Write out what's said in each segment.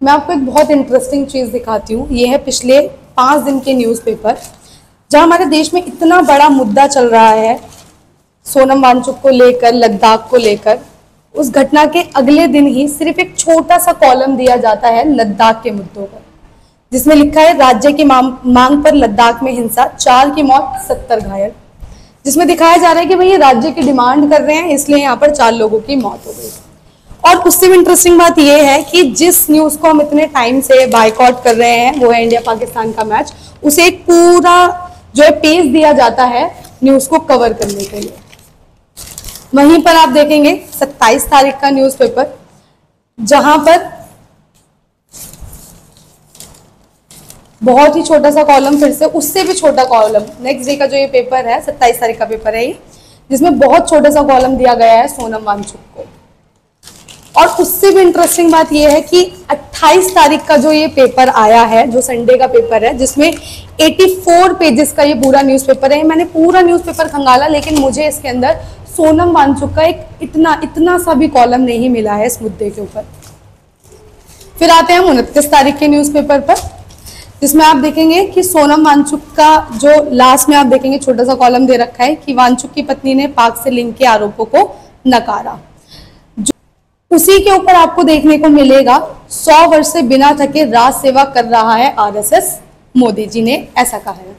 मैं आपको एक बहुत इंटरेस्टिंग चीज़ दिखाती हूँ। ये है पिछले 5 दिन के न्यूज़पेपर, जहाँ हमारे देश में इतना बड़ा मुद्दा चल रहा है सोनम वांगचुक को लेकर, लद्दाख को लेकर। उस घटना के अगले दिन ही सिर्फ एक छोटा सा कॉलम दिया जाता है लद्दाख के मुद्दों पर, जिसमें लिखा है राज्य की मांग पर लद्दाख में हिंसा, 4 की मौत 70 घायल। जिसमें दिखाया जा रहा है कि भाई ये राज्य की डिमांड कर रहे हैं, इसलिए यहाँ पर 4 लोगों की मौत हो गई। और उससे भी इंटरेस्टिंग बात यह है कि जिस न्यूज़ को हम इतने टाइम से बायकॉट कर रहे हैं, वो है इंडिया पाकिस्तान का मैच, उसे एक पूरा जो है पेज दिया जाता है न्यूज़ को कवर करने के लिए। वहीं पर आप देखेंगे 27 तारीख का न्यूज़पेपर, जहां पर बहुत ही छोटा सा कॉलम, फिर से उससे भी छोटा कॉलम, नेक्स्ट डे का जो ये पेपर है 27 तारीख का पेपर है ये, जिसमें बहुत छोटा सा कॉलम दिया गया है सोनम वांगचुक को। और उससे भी इंटरेस्टिंग बात यह है कि 28 तारीख का जो ये पेपर आया है, जो संडे का पेपर है, जिसमें 84 पेजेस का ये पूरा न्यूज़पेपर है। मैंने पूरा न्यूज़पेपर खंगाला, लेकिन मुझे इसके अंदर सोनम वांगचुक का एक इतना सा भी कॉलम नहीं मिला है इस मुद्दे के ऊपर। फिर आते हैं 29 तारीख के न्यूज़पेपर पर, जिसमें आप देखेंगे कि सोनम वांगचुक का जो लास्ट में आप देखेंगे छोटा सा कॉलम दे रखा है कि वांगचुक की पत्नी ने पाक से लिंक के आरोपों को नकारा। उसी के ऊपर आपको देखने को मिलेगा 100 वर्ष से बिना थके राज सेवा कर रहा है आरएसएस, मोदी जी ने ऐसा कहा है।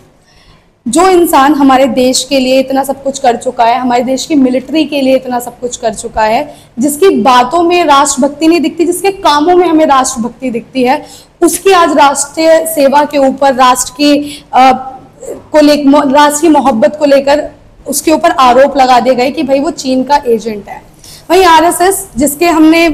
जो इंसान हमारे देश के लिए इतना सब कुछ कर चुका है, हमारे देश की मिलिट्री के लिए इतना सब कुछ कर चुका है, जिसकी बातों में राष्ट्रभक्ति नहीं दिखती, जिसके कामों में हमें राष्ट्रभक्ति दिखती है, उसकी आज राष्ट्रीय सेवा के ऊपर, राष्ट्र की मोहब्बत को लेकर उसके ऊपर आरोप लगा दिए गए कि भाई वो चीन का एजेंट है। वहीं आरएसएस, जिसके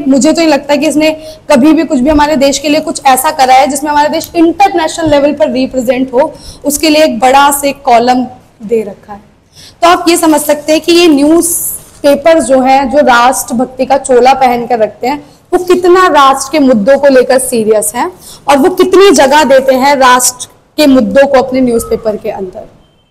मुझे तो ये लगता है कि इसने कभी भी कुछ भी हमारे देश के लिए कुछ ऐसा करा है जिसमें हमारा देश इंटरनेशनल लेवल पर रिप्रेजेंट हो, उसके लिए एक बड़ा से कॉलम दे रखा है। तो आप ये समझ सकते हैं कि ये न्यूज़ पेपर जो है, जो राष्ट्रभक्ति का चोला पहन कर रखते हैं, वो कितना राष्ट्र के मुद्दों को लेकर सीरियस है और वो कितनी जगह देते हैं राष्ट्र के मुद्दों को अपने न्यूज़पेपर के अंदर।